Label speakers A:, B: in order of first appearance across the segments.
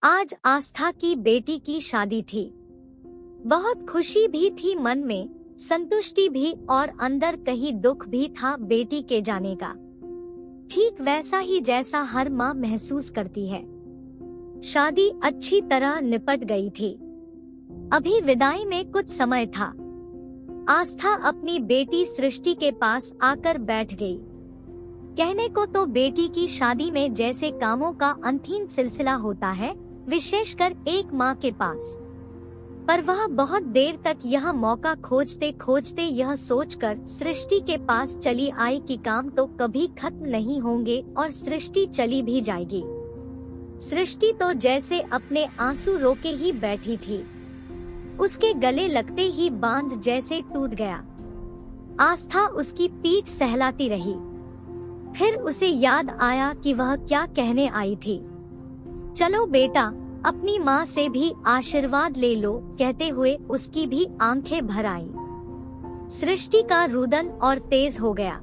A: आज आस्था की बेटी की शादी थी। बहुत खुशी भी थी मन में, संतुष्टि भी और अंदर कहीं दुख भी था बेटी के जाने का। ठीक वैसा ही जैसा हर माँ महसूस करती है। शादी अच्छी तरह निपट गई थी। अभी विदाई में कुछ समय था। आस्था अपनी बेटी सृष्टि के पास आकर बैठ गई। कहने को तो बेटी की शादी में जैसे कामों का अनथीन सिलसिला होता है, विशेषकर एक माँ के पास, पर वह बहुत देर तक यह मौका खोजते खोजते यह सोचकर सृष्टि के पास चली आई कि काम तो कभी खत्म नहीं होंगे और सृष्टि चली भी जाएगी। सृष्टि तो जैसे अपने आंसू रोके ही बैठी थी। उसके गले लगते ही बांध जैसे टूट गया। आस्था उसकी पीठ सहलाती रही। फिर उसे याद आया कि वह क्या कहने आई थी। चलो बेटा, अपनी माँ से भी आशीर्वाद ले लो, कहते हुए उसकी भी आंखें भर आईं। सृष्टि का रुदन और तेज हो गया।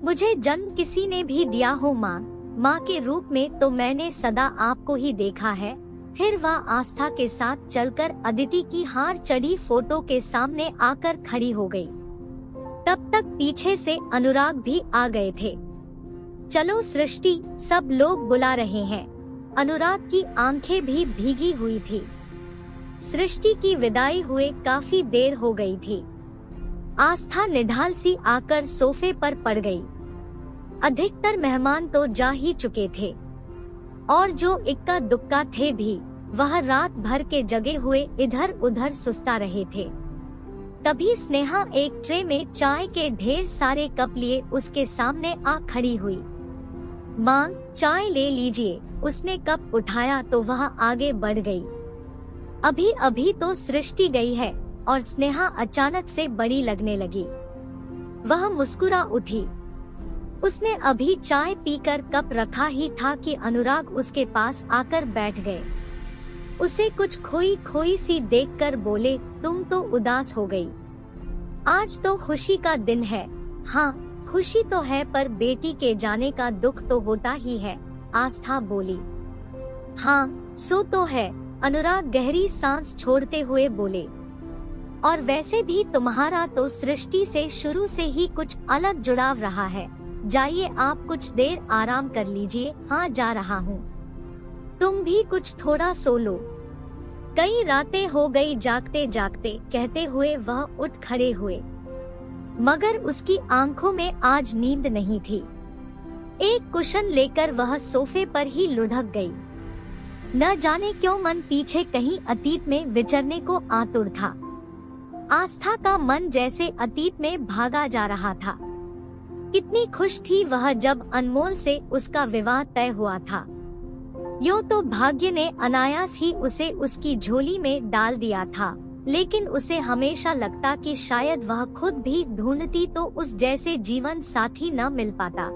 A: मुझे जन्म किसी ने भी दिया हो माँ के रूप में, तो मैंने सदा आपको ही देखा है। फिर वह आस्था के साथ चलकर अदिति की हार चढ़ी फोटो के सामने आकर खड़ी हो गई। तब तक पीछे से अनुराग भी आ गए थे। चलो सृष्टि, सब लोग बुला रहे हैं। अनुराग की आंखें भी भीगी हुई थी। सृष्टि की विदाई हुए काफी देर हो गई थी। आस्था निढाल सी आकर सोफे पर पड़ गई। अधिकतर मेहमान तो जा ही चुके थे और जो इक्का दुक्का थे भी, वह रात भर के जगे हुए इधर उधर सुस्ता रहे थे। तभी स्नेहा एक ट्रे में चाय के ढेर सारे कप लिए उसके सामने आ खड़ी हुई। माँ, चाय ले लीजिए। उसने कप उठाया तो वह आगे बढ़ गई। अभी अभी तो सृष्टि गई है और स्नेहा अचानक से बड़ी लगने लगी। वह मुस्कुरा उठी। उसने अभी चाय पीकर कप रखा ही था कि अनुराग उसके पास आकर बैठ गए। उसे कुछ खोई खोई सी देखकर बोले, तुम तो उदास हो गई। आज तो खुशी का दिन है। हाँ, खुशी तो है, पर बेटी के जाने का दुख तो होता ही है, आस्था बोली। हाँ, सो तो है, अनुराग गहरी सांस छोड़ते हुए बोले। और वैसे भी तुम्हारा तो सृष्टि से शुरू से ही कुछ अलग जुड़ाव रहा है। जाइए, आप कुछ देर आराम कर लीजिए। हाँ, जा रहा हूँ। तुम भी कुछ थोड़ा सो लो। कई रातें हो गई जागते जागते, कहते हुए वह उठ खड़े हुए, मगर उसकी आंखों में आज नींद नहीं थी। एक कुशन लेकर वह सोफे पर ही लुढ़क गई। न जाने क्यों मन पीछे कहीं अतीत में विचरने को आतुर था। आस्था का मन जैसे अतीत में भागा जा रहा था। कितनी खुश थी वह जब अनमोल से उसका विवाह तय हुआ था। यूं तो भाग्य ने अनायास ही उसे उसकी झोली में डाल दिया था, लेकिन उसे हमेशा लगता कि शायद वह खुद भी ढूंढती तो उस जैसे जीवन साथी न मिल पाता।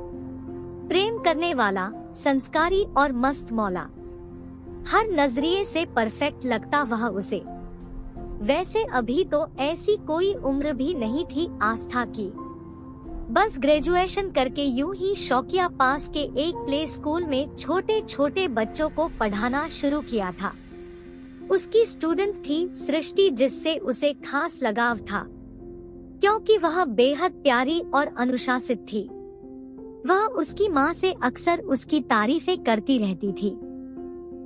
A: प्रेम करने वाला, संस्कारी और मस्त मौला, हर नजरिए से परफेक्ट लगता वह उसे। वैसे अभी तो ऐसी कोई उम्र भी नहीं थी आस्था की। बस ग्रेजुएशन करके यूं ही शौकिया पास के एक प्ले स्कूल में छोटे छोटे बच्चों को पढ़ाना शुरू किया था। उसकी स्टूडेंट थी सृष्टि, जिससे उसे खास लगाव था, क्योंकि वह बेहद प्यारी और अनुशासित थी। वह उसकी माँ से अक्सर उसकी तारीफें करती रहती थी।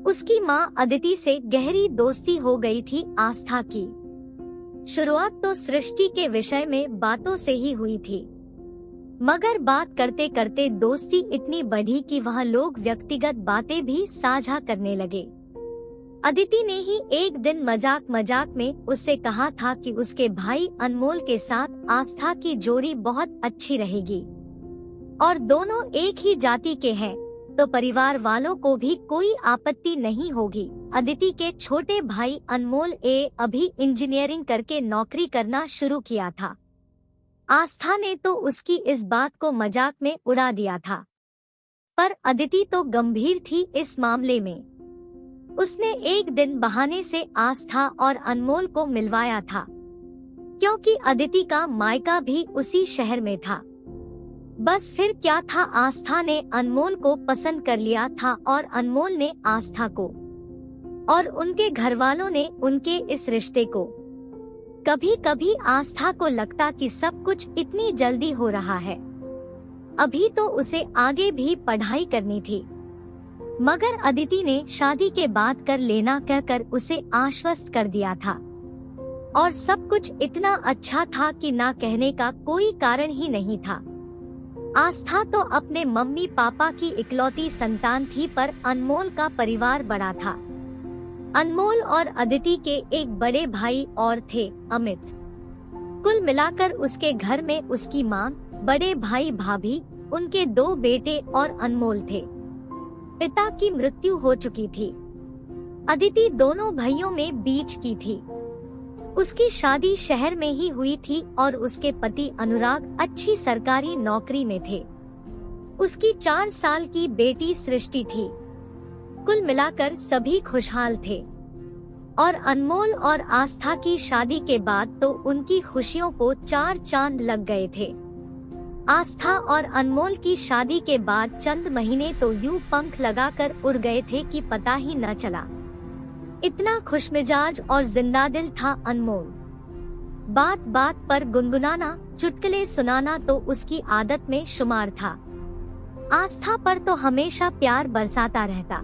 A: उसकी माँ अदिति से गहरी दोस्ती हो गई थी आस्था की। शुरुआत तो सृष्टि के विषय में बातों से ही हुई थी, मगर बात करते करते दोस्ती इतनी बढ़ी कि वह लोग व्यक्तिगत बातें भी साझा करने लगे। अदिति ने ही एक दिन मजाक मजाक में उससे कहा था कि उसके भाई अनमोल के साथ आस्था की जोड़ी बहुत अच्छी रहेगी और दोनों एक ही जाति के हैं, तो परिवार वालों को भी कोई आपत्ति नहीं होगी। अदिति के छोटे भाई अनमोल अभी इंजीनियरिंग करके नौकरी करना शुरू किया था। आस्था ने तो उसकी इस बात को मजाक में उड़ा दिया था, पर अदिति तो गंभीर थी इस मामले में। उसने एक दिन बहाने से आस्था और अनमोल को मिलवाया था, क्योंकि अदिति का मायका भी उसी शहर में था। बस फिर क्या था, आस्था ने अनमोल को पसंद कर लिया था और अनमोल ने आस्था को। और उनके घरवालों ने उनके इस रिश्ते को, कभी कभी आस्था को लगता कि सब कुछ इतनी जल्दी हो रहा है, अभी तो उसे आगे भी पढ़ाई करनी थी। मगर अदिति ने शादी के बाद कर लेना कहकर उसे आश्वस्त कर दिया था, और सब कुछ इतना अच्छा था कि ना कहने का कोई कारण ही नहीं था। आस्था तो अपने मम्मी पापा की इकलौती संतान थी, पर अनमोल का परिवार बड़ा था। अनमोल और अदिति के एक बड़े भाई और थे, अमित। कुल मिलाकर उसके घर में उसकी माँ, बड़े भाई भाभी, उनके 2 बेटे और अनमोल थे। पिता की मृत्यु हो चुकी थी। अदिति दोनों भाइयों में बीच की थी। उसकी शादी शहर में ही हुई थी और उसके पति अनुराग अच्छी सरकारी नौकरी में थे। उसकी 4 साल की बेटी सृष्टि थी। कुल मिलाकर सभी खुशहाल थे। और अनमोल और आस्था की शादी के बाद तो उनकी खुशियों को 4 चांद लग गए थे। आस्था और अनमोल की शादी के बाद चंद महीने तो यूं पंख लगाकर उड़ गए थे कि पता ही न चला। इतना खुशमिजाज और जिंदादिल था अनमोल। बात बात पर गुनगुनाना, चुटकुले सुनाना तो उसकी आदत में शुमार था। आस्था पर तो हमेशा प्यार बरसाता रहता,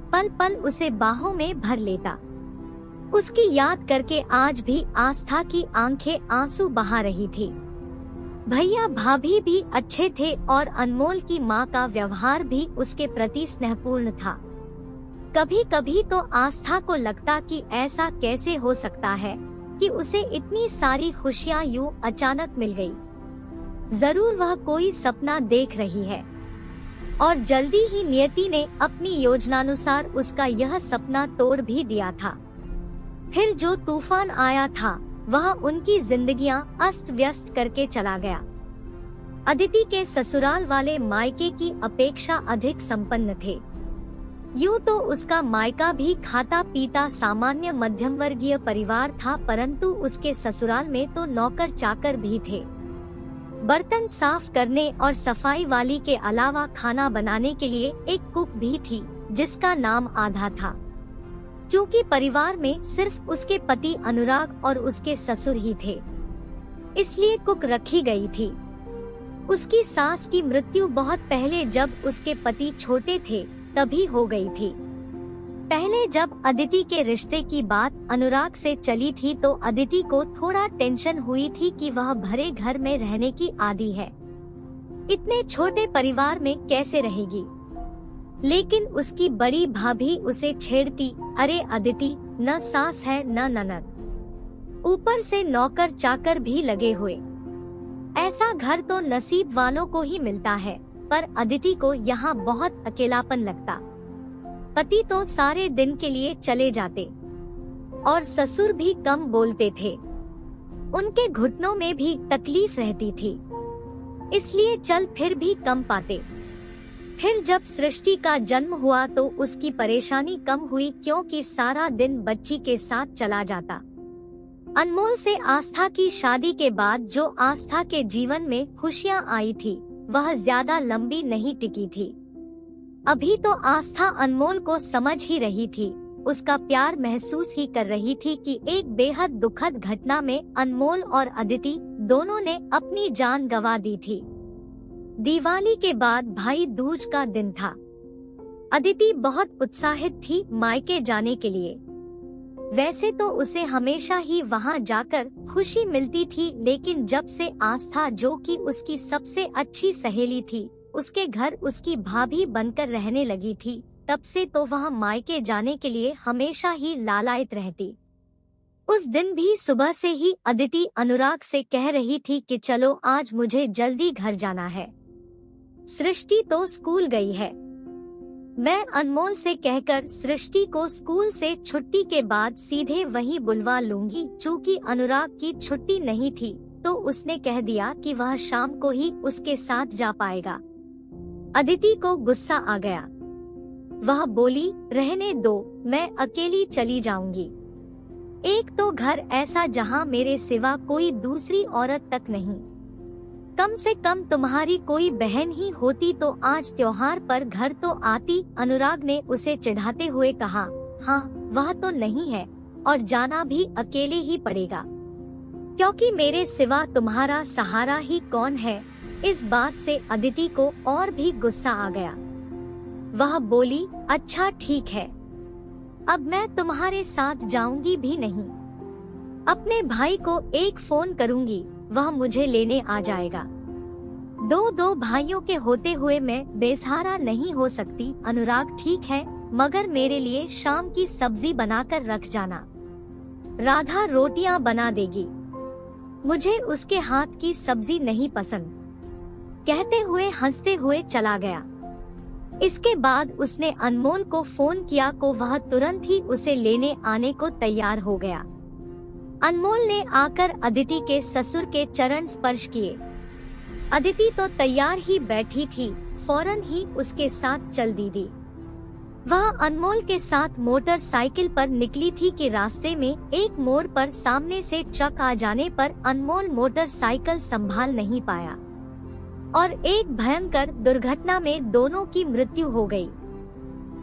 A: पल पल उसे बाहों में भर लेता। उसकी याद करके आज भी आस्था की आंखें आंसू बहा रही थी। भैया भाभी भी अच्छे थे और अनमोल की माँ का व्यवहार भी उसके प्रति स्नेहपूर्ण था। कभी कभी तो आस्था को लगता कि ऐसा कैसे हो सकता है कि उसे इतनी सारी खुशियाँ यूं अचानक मिल गई। जरूर वह कोई सपना देख रही है, और जल्दी ही नियति ने अपनी योजनानुसार उसका यह सपना तोड़ भी दिया था। फिर जो तूफान आया था वह उनकी जिंदगियां अस्त व्यस्त करके चला गया। अदिति के ससुराल वाले मायके की अपेक्षा अधिक संपन्न थे। यूं तो उसका मायका भी खाता पीता सामान्य मध्यम वर्गीय परिवार था, परंतु उसके ससुराल में तो नौकर चाकर भी थे। बर्तन साफ करने और सफाई वाली के अलावा खाना बनाने के लिए एक कुक भी थी, जिसका नाम आधा था। चूँकि परिवार में सिर्फ उसके पति अनुराग और उसके ससुर ही थे, इसलिए कुक रखी गई थी। उसकी सास की मृत्यु बहुत पहले, जब उसके पति छोटे थे, तभी हो गई थी। पहले जब अदिति के रिश्ते की बात अनुराग से चली थी तो अदिति को थोड़ा टेंशन हुई थी कि वह भरे घर में रहने की आदी है, इतने छोटे परिवार में कैसे रहेगी। लेकिन उसकी बड़ी भाभी उसे छेड़ती, अरे अदिति, न सास है न ननद, ऊपर से नौकर चाकर भी लगे हुए, ऐसा घर तो नसीब वालों को ही मिलता है। पर अदिति को यहाँ बहुत अकेलापन लगता। पति तो सारे दिन के लिए चले जाते और ससुर भी कम बोलते थे, उनके घुटनों में भी तकलीफ रहती थी, इसलिए चल फिर भी कम पाते। फिर जब सृष्टि का जन्म हुआ तो उसकी परेशानी कम हुई, क्योंकि सारा दिन बच्ची के साथ चला जाता। अनमोल से आस्था की शादी के बाद जो आस्था के जीवन में खुशियाँ आई थी, वह ज्यादा लंबी नहीं टिकी थी। अभी तो आस्था अनमोल को समझ ही रही थी, उसका प्यार महसूस ही कर रही थी कि एक बेहद दुखद घटना में अनमोल और अदिति दोनों ने अपनी जान गंवा दी थी। दिवाली के बाद भाई दूज का दिन था। अदिति बहुत उत्साहित थी मायके जाने के लिए। वैसे तो उसे हमेशा ही वहां जाकर खुशी मिलती थी, लेकिन जब से आस्था, जो कि उसकी सबसे अच्छी सहेली थी, उसके घर उसकी भाभी बनकर रहने लगी थी, तब से तो वह मायके जाने के लिए हमेशा ही लालायित रहती। उस दिन भी सुबह से ही अदिति अनुराग से कह रही थी कि चलो आज मुझे जल्दी घर जाना है, सृष्टि तो स्कूल गई है। मैं अनमोल से कहकर सृष्टि को स्कूल से छुट्टी के बाद सीधे वहीं बुलवा लूंगी। चूँकि अनुराग की छुट्टी नहीं थी तो उसने कह दिया कि वह शाम को ही उसके साथ जा पाएगा। अदिति को गुस्सा आ गया। वह बोली, रहने दो, मैं अकेली चली जाऊंगी। एक तो घर ऐसा जहां मेरे सिवा कोई दूसरी औरत तक नहीं, कम से कम तुम्हारी कोई बहन ही होती तो आज त्योहार पर घर तो आती। अनुराग ने उसे चिढ़ाते हुए कहा, हाँ वह तो नहीं है, और जाना भी अकेले ही पड़ेगा, क्योंकि मेरे सिवा तुम्हारा सहारा ही कौन है। इस बात से अदिति को और भी गुस्सा आ गया। वह बोली, अच्छा ठीक है, अब मैं तुम्हारे साथ जाऊंगी भी नहीं। अपने भाई को एक फोन करूंगी, वह मुझे लेने आ जाएगा। दो भाइयों के होते हुए मैं बेसहारा नहीं हो सकती। अनुराग, ठीक है, मगर मेरे लिए शाम की सब्जी बनाकर रख जाना। राधा रोटियां बना देगी, मुझे उसके हाथ की सब्जी नहीं पसंद। कहते हुए हंसते हुए चला गया। इसके बाद उसने अनमोल को फोन किया को वह तुरंत ही उसे लेने आने को तैयार हो गया। अनमोल ने आकर अदिति के ससुर के चरण स्पर्श किए। अदिति तो तैयार ही बैठी थी, फौरन ही उसके साथ चल दी। वह अनमोल के साथ मोटरसाइकिल पर निकली थी कि रास्ते में एक मोड़ पर सामने से ट्रक आ जाने पर अनमोल मोटरसाइकिल संभाल नहीं पाया और एक भयंकर दुर्घटना में दोनों की मृत्यु हो गई।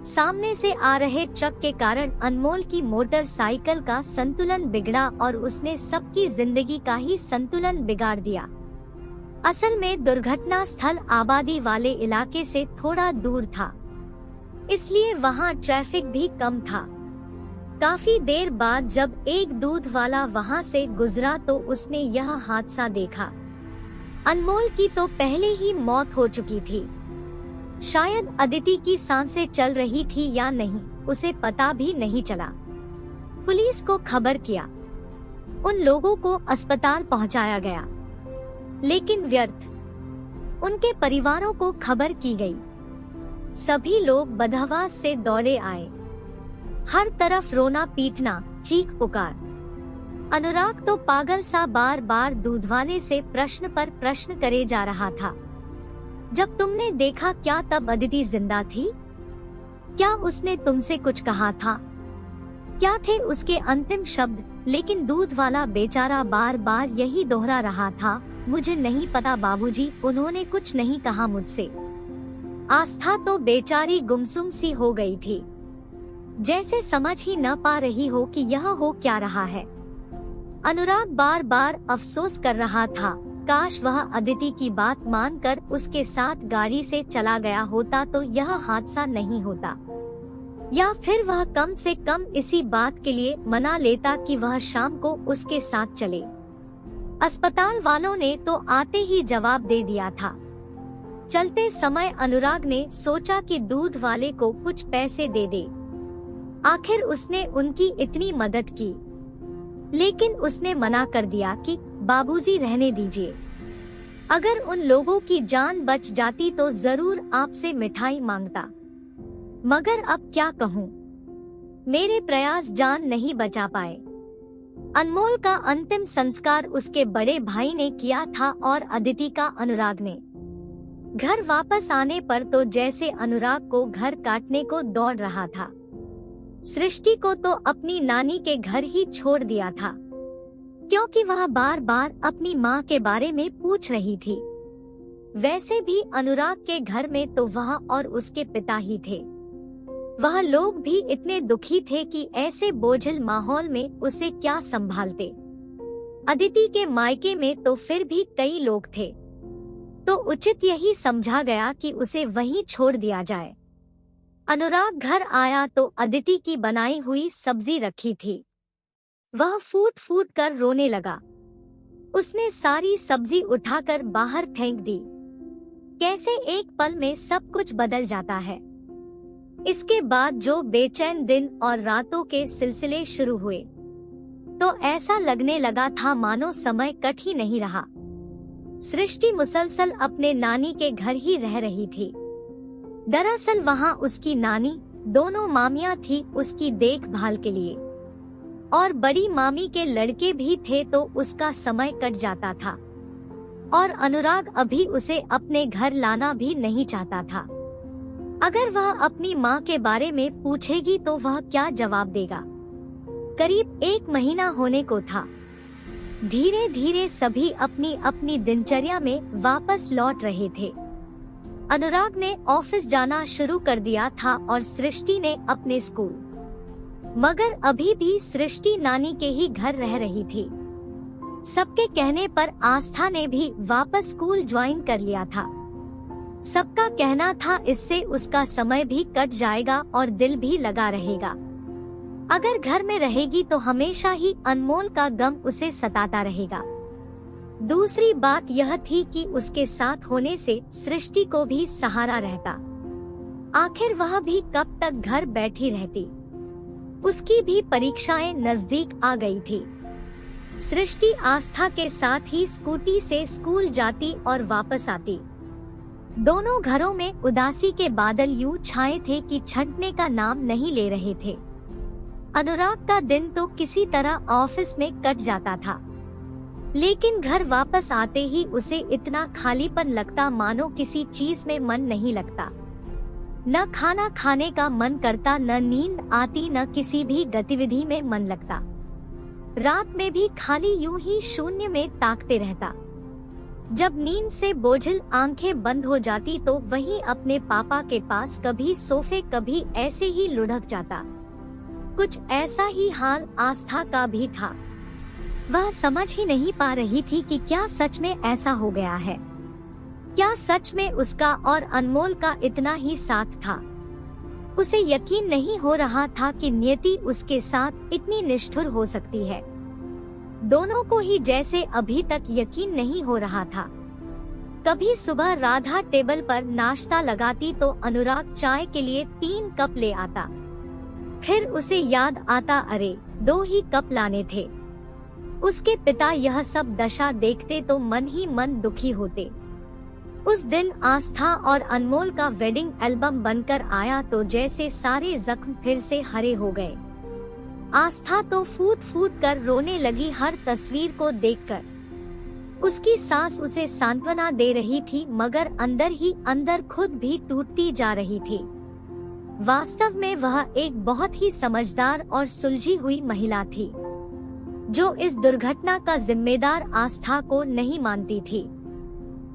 A: सामने से आ रहे ट्रक के कारण अनमोल की मोटरसाइकिल का संतुलन बिगड़ा और उसने सबकी जिंदगी का ही संतुलन बिगाड़ दिया। असल में दुर्घटना स्थल आबादी वाले इलाके से थोड़ा दूर था, इसलिए वहां ट्रैफिक भी कम था। काफी देर बाद जब एक दूध वाला वहां से गुजरा तो उसने यह हादसा देखा। अनमोल की तो पहले ही मौत हो चुकी थी। शायद अदिति की सांसें चल रही थी या नहीं, उसे पता भी नहीं चला। पुलिस को खबर किया, उन लोगों को अस्पताल पहुंचाया गया, लेकिन व्यर्थ। उनके परिवारों को खबर की गई। सभी लोग बदहवास से दौड़े आए। हर तरफ रोना पीटना, चीख पुकार। अनुराग तो पागल सा बार बार दूधवाले से प्रश्न पर प्रश्न करे जा रहा था। जब तुमने देखा क्या तब अदिति जिंदा थी? क्या उसने तुमसे कुछ कहा था? क्या थे उसके अंतिम शब्द? लेकिन दूध वाला बेचारा बार बार यही दोहरा रहा था, मुझे नहीं पता बाबूजी, उन्होंने कुछ नहीं कहा मुझसे। आस्था तो बेचारी गुमसुम सी हो गई थी, जैसे समझ ही न पा रही हो कि यह हो क्या रहा है। अनुराग बार बार अफसोस कर रहा था, काश वह अदिति की बात मानकर उसके साथ गाड़ी से चला गया होता तो यह हादसा नहीं होता, या फिर वह कम से कम इसी बात के लिए मना लेता कि वह शाम को उसके साथ चले। अस्पताल वालों ने तो आते ही जवाब दे दिया था। चलते समय अनुराग ने सोचा कि दूध वाले को कुछ पैसे दे दे। आखिर उसने उनकी इतनी मदद की, लेकिन उसने मना कर दिया कि बाबूजी रहने दीजिए, अगर उन लोगों की जान बच जाती तो जरूर आपसे मिठाई मांगता, मगर अब क्या कहूँ, मेरे प्रयास जान नहीं बचा पाए। अनमोल का अंतिम संस्कार उसके बड़े भाई ने किया था और अदिति का अनुराग ने। घर वापस आने पर तो जैसे अनुराग को घर काटने को दौड़ रहा था। सृष्टि को तो अपनी नानी के घर ही छोड़ दिया था, क्योंकि वह बार बार अपनी माँ के बारे में पूछ रही थी। वैसे भी अनुराग के घर में तो वह और उसके पिता ही थे। वह लोग भी इतने दुखी थे कि ऐसे बोझिल माहौल में उसे क्या संभालते। अदिति के मायके में तो फिर भी कई लोग थे, तो उचित यही समझा गया कि उसे वहीं छोड़ दिया जाए। अनुराग घर आया तो अदिति की बनाई हुई सब्जी रखी थी। वह फूट फूट कर रोने लगा। उसने सारी सब्जी उठाकर बाहर फेंक दी। कैसे एक पल में सब कुछ बदल जाता है। इसके बाद जो बेचैन दिन और रातों के सिलसिले शुरू हुए, तो ऐसा लगने लगा था मानो समय कट ही नहीं रहा। सृष्टि मुसलसल अपने नानी के घर ही रह रही थी। दरअसल वहाँ उसकी नानी, दोनों मामियाँ थी उसकी देखभाल के लिए, और बड़ी मामी के लड़के भी थे, तो उसका समय कट जाता था। और अनुराग अभी उसे अपने घर लाना भी नहीं चाहता था। अगर वह अपनी माँ के बारे में पूछेगी तो वह क्या जवाब देगा। करीब 1 महीना होने को था। धीरे धीरे सभी अपनी अपनी दिनचर्या में वापस लौट रहे थे। अनुराग ने ऑफिस जाना शुरू कर दिया था और सृष्टि ने अपने स्कूल। मगर अभी भी सृष्टि नानी के ही घर रह रही थी। सबके कहने पर आस्था ने भी वापस स्कूल ज्वाइन कर लिया था। सबका कहना था इससे उसका समय भी कट जाएगा और दिल भी लगा रहेगा। अगर घर में रहेगी तो हमेशा ही अनमोल का गम उसे सताता रहेगा। दूसरी बात यह थी कि उसके साथ होने से सृष्टि को भी सहारा रहता। आखिर वह भी कब तक घर बैठी रहती। उसकी भी परीक्षाएं नजदीक आ गई थी। सृष्टि आस्था के साथ ही स्कूटी से स्कूल जाती और वापस आती। दोनों घरों में उदासी के बादल यूं छाए थे कि छंटने का नाम नहीं ले रहे थे। अनुराग का दिन तो किसी तरह ऑफिस में कट जाता था, लेकिन घर वापस आते ही उसे इतना खालीपन लगता मानो किसी चीज में मन नहीं लगता। न खाना खाने का मन करता, न नींद आती, न किसी भी गतिविधि में मन लगता। रात में भी खाली यूं ही शून्य में ताकते रहता। जब नींद से बोझिल आंखें बंद हो जाती तो वहीं अपने पापा के पास कभी सोफे कभी ऐसे ही लुढ़क जाता। कुछ ऐसा ही हाल आस्था का भी था। वह समझ ही नहीं पा रही थी कि क्या सच में ऐसा हो गया है। क्या सच में उसका और अनमोल का इतना ही साथ था। उसे यकीन नहीं हो रहा था कि नियति उसके साथ इतनी निष्ठुर हो सकती है। दोनों को ही जैसे अभी तक यकीन नहीं हो रहा था। कभी सुबह राधा टेबल पर नाश्ता लगाती तो अनुराग चाय के लिए 3 कप ले आता। फिर उसे याद आता, अरे 2 ही कप लाने थे। उसके पिता यह सब दशा देखते तो मन ही मन दुखी होते। उस दिन आस्था और अनमोल का वेडिंग एल्बम बनकर आया तो जैसे सारे जख्म फिर से हरे हो गए। आस्था तो फूट फूट कर रोने लगी हर तस्वीर को देखकर। उसकी सास उसे सांत्वना दे रही थी मगर अंदर ही अंदर खुद भी टूटती जा रही थी। वास्तव में वह एक बहुत ही समझदार और सुलझी हुई महिला थी, जो इस दुर्घटना का जिम्मेदार आस्था को नहीं मानती थी।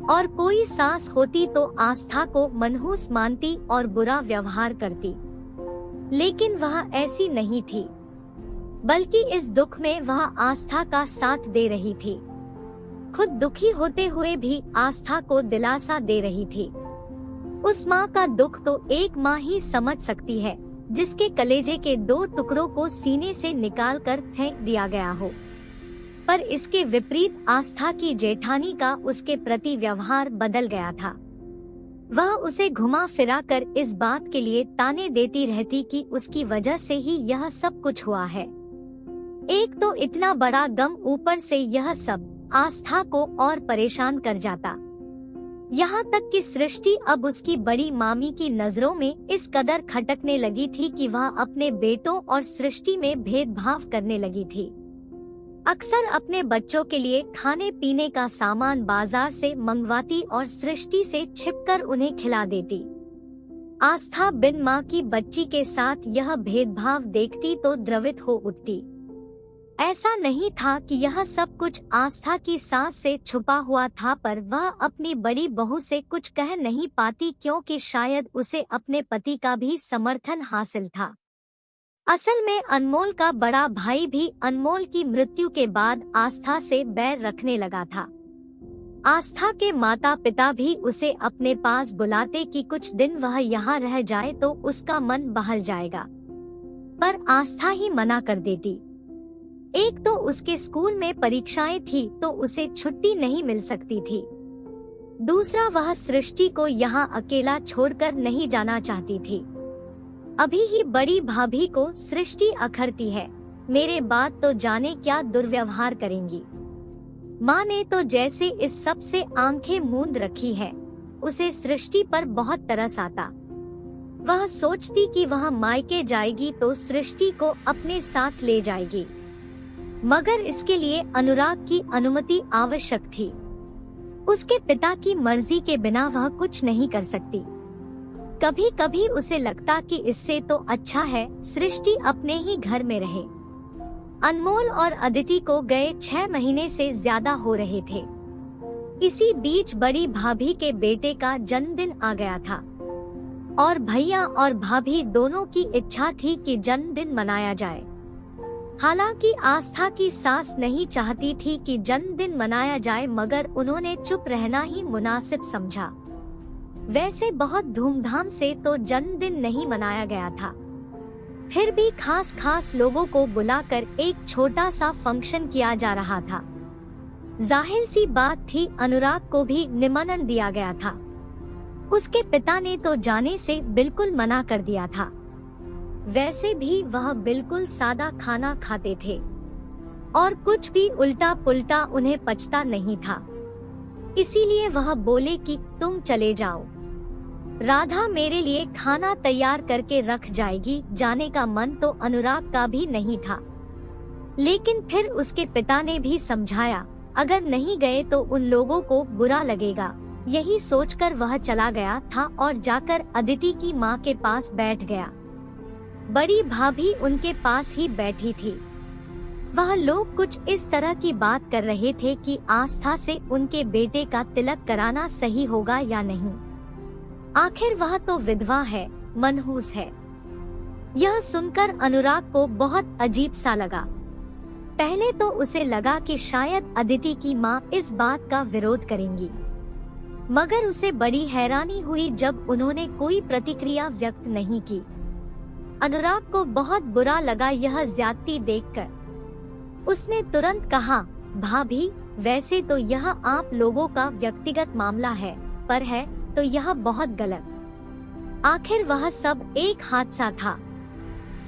A: और कोई सास होती तो आस्था को मनहूस मानती और बुरा व्यवहार करती, लेकिन वह ऐसी नहीं थी, बल्कि इस दुख में वह आस्था का साथ दे रही थी। खुद दुखी होते हुए भी आस्था को दिलासा दे रही थी। उस माँ का दुख तो एक माँ ही समझ सकती है, जिसके कलेजे के 2 टुकड़ों को सीने से निकालकर फेंक दिया गया हो। पर इसके विपरीत आस्था की जेठानी का उसके प्रति व्यवहार बदल गया था। वह उसे घुमा फिरा कर इस बात के लिए ताने देती रहती कि उसकी वजह से ही यह सब कुछ हुआ है। एक तो इतना बड़ा गम, ऊपर से यह सब आस्था को और परेशान कर जाता। यहाँ तक कि सृष्टि अब उसकी बड़ी मामी की नजरों में इस कदर खटकने लगी थी कि वह अपने बेटों और सृष्टि में भेदभाव करने लगी थी। अक्सर अपने बच्चों के लिए खाने पीने का सामान बाजार से मंगवाती और सृष्टि से छिपकर उन्हें खिला देती। आस्था बिन माँ की बच्ची के साथ यह भेदभाव देखती तो द्रवित हो उठती। ऐसा नहीं था कि यह सब कुछ आस्था की सास से छुपा हुआ था, पर वह अपनी बड़ी बहू से कुछ कह नहीं पाती क्योंकि शायद उसे अपने पति का भी समर्थन हासिल था। असल में अनमोल का बड़ा भाई भी अनमोल की मृत्यु के बाद आस्था से बैर रखने लगा था। आस्था के माता पिता भी उसे अपने पास बुलाते कि कुछ दिन वह यहाँ रह जाए तो उसका मन बहल जाएगा, पर आस्था ही मना कर देती। एक तो उसके स्कूल में परीक्षाएं थी तो उसे छुट्टी नहीं मिल सकती थी। दूसरा, वह सृष्टि को यहाँ अकेला छोड़कर नहीं जाना चाहती थी। अभी ही बड़ी भाभी को सृष्टि अखरती है, मेरे बाद तो जाने क्या दुर्व्यवहार करेंगी। माँ ने तो जैसे इस सब से आंखें मूंद रखी है। उसे सृष्टि पर बहुत तरस आता। वह सोचती कि वह मायके जाएगी तो सृष्टि को अपने साथ ले जाएगी, मगर इसके लिए अनुराग की अनुमति आवश्यक थी। उसके पिता की मर्जी के बिना वह कुछ नहीं कर सकती। कभी कभी उसे लगता कि इससे तो अच्छा है सृष्टि अपने ही घर में रहे। अनमोल और अदिति को गए 6 महीने से ज्यादा हो रहे थे। इसी बीच बड़ी भाभी के बेटे का जन्मदिन आ गया था और भैया और भाभी दोनों की इच्छा थी कि जन्मदिन मनाया जाए। हालांकि आस्था की सास नहीं चाहती थी कि जन्मदिन मनाया जाए, मगर उन्होंने चुप रहना ही मुनासिब समझा। वैसे बहुत धूमधाम से तो जन्मदिन नहीं मनाया गया था, फिर भी खास लोगों को बुलाकर एक छोटा सा फंक्शन किया जा रहा था। जाहिर सी बात थी, अनुराग को भी निमंत्रण दिया गया था। उसके पिता ने तो जाने से बिल्कुल मना कर दिया था। वैसे भी वह बिल्कुल सादा खाना खाते थे और कुछ भी उल्टा पुल्टा उन्हें पचता नहीं था। इसीलिए वह बोले कि तुम चले जाओ, राधा मेरे लिए खाना तैयार करके रख जाएगी। जाने का मन तो अनुराग का भी नहीं था, लेकिन फिर उसके पिता ने भी समझाया, अगर नहीं गए तो उन लोगों को बुरा लगेगा। यही सोचकर वह चला गया था और जाकर अदिति की माँ के पास बैठ गया। बड़ी भाभी उनके पास ही बैठी थी। वह लोग कुछ इस तरह की बात कर रहे थे कि आस्था से उनके बेटे का तिलक कराना सही होगा या नहीं। आखिर वह तो विधवा है, मनहूस है। यह सुनकर अनुराग को बहुत अजीब सा लगा। पहले तो उसे लगा कि शायद अदिति की माँ इस बात का विरोध करेंगी, मगर उसे बड़ी हैरानी हुई जब उन्होंने कोई प्रतिक्रिया व्यक्त नहीं की। अनुराग को बहुत बुरा लगा यह ज्यादती देखकर। उसने तुरंत कहा, भाभी वैसे तो यह आप लोगों का व्यक्तिगत मामला है, पर है तो यह बहुत गलत। आखिर वह सब एक हादसा था।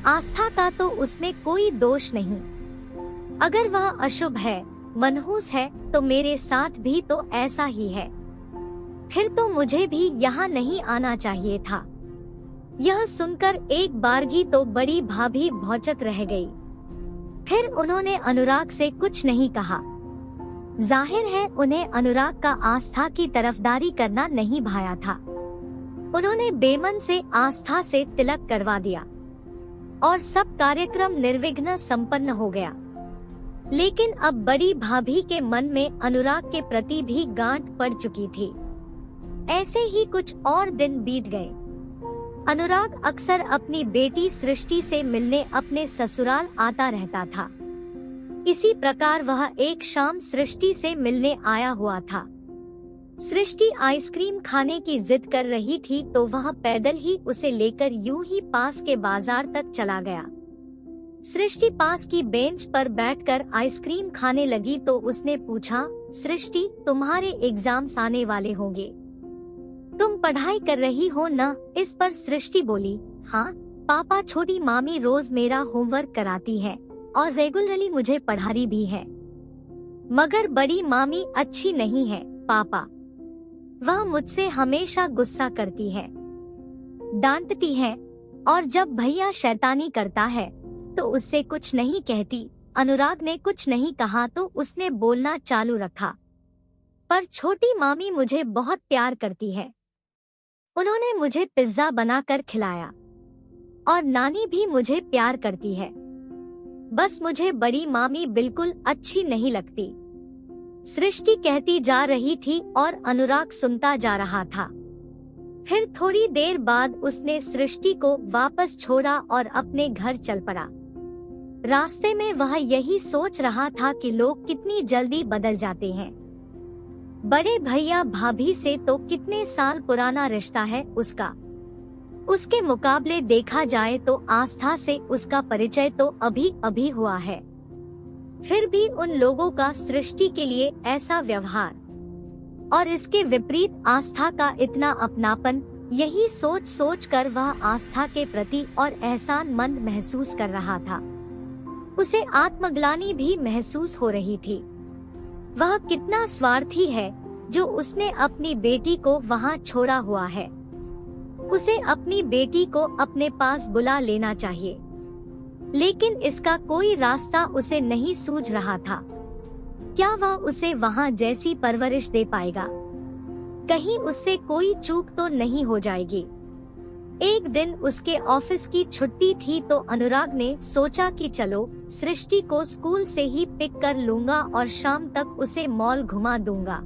A: आस्था का तो उसमें कोई दोष नहीं। अगर वह अशुभ है, मनहूस है, तो मेरे साथ भी तो ऐसा ही है। फिर तो मुझे भी यहाँ नहीं आना चाहिए था। यह सुनकर एक बारगी तो बड़ी भाभी भौचक रह गई। फिर उन्होंने अनुराग से कुछ नहीं कहा। जाहिर है उन्हें अनुराग का आस्था की तरफदारी करना नहीं भाया था। उन्होंने बेमन से आस्था से तिलक करवा दिया और सब कार्यक्रम निर्विघ्न संपन्न हो गया। लेकिन अब बड़ी भाभी के मन में अनुराग के प्रति भी गांठ पड़ चुकी थी। ऐसे ही कुछ और दिन बीत गए। अनुराग अक्सर अपनी बेटी सृष्टि से मिलने अपने ससुराल आता रहता था। इसी प्रकार वह एक शाम सृष्टि से मिलने आया हुआ था। सृष्टि आइसक्रीम खाने की जिद कर रही थी तो वह पैदल ही उसे लेकर यूं ही पास के बाजार तक चला गया। सृष्टि पास की बेंच पर बैठकर आइसक्रीम खाने लगी तो उसने पूछा, सृष्टि तुम्हारे एग्जाम्स आने वाले होंगे, तुम पढ़ाई कर रही हो न? इस पर सृष्टि बोली, हाँ पापा, छोटी मामी रोज मेरा होमवर्क कराती है और रेगुलरली मुझे पढ़ाती भी है, मगर बड़ी मामी अच्छी नहीं है पापा। वह मुझसे हमेशा गुस्सा करती है, डांटती है, और जब भैया शैतानी करता है तो उससे कुछ नहीं कहती। अनुराग ने कुछ नहीं कहा तो उसने बोलना चालू रखा, पर छोटी मामी मुझे बहुत प्यार करती है। उन्होंने मुझे पिज्जा बनाकर खिलाया और नानी भी मुझे प्यार करती है। बस मुझे बड़ी मामी बिल्कुल अच्छी नहीं लगती। सृष्टि कहती जा रही थी और अनुराग सुनता जा रहा था। फिर थोड़ी देर बाद उसने सृष्टि को वापस छोड़ा और अपने घर चल पड़ा। रास्ते में वह यही सोच रहा था कि लोग कितनी जल्दी बदल जाते हैं। बड़े भैया भाभी से तो कितने साल पुराना रिश्ता है उसका। उसके मुकाबले देखा जाए तो आस्था से उसका परिचय तो अभी अभी हुआ है। फिर भी उन लोगों का सृष्टि के लिए ऐसा व्यवहार और इसके विपरीत आस्था का इतना अपनापन, यही सोच सोच कर वह आस्था के प्रति और एहसानमंद महसूस कर रहा था। उसे आत्मग्लानि भी महसूस हो रही थी। वह कितना स्वार्थी है जो उसने अपनी बेटी को वहां छोड़ा हुआ है। उसे अपनी बेटी को अपने पास बुला लेना चाहिए, लेकिन इसका कोई रास्ता उसे नहीं सूझ रहा था। क्या वह उसे वहां जैसी परवरिश दे पाएगा? कहीं उससे कोई चूक तो नहीं हो जाएगी? एक दिन उसके ऑफिस की छुट्टी थी तो अनुराग ने सोचा कि चलो सृष्टि को स्कूल से ही पिक कर लूंगा और शाम तक उसे मॉल घुमा दूंगा।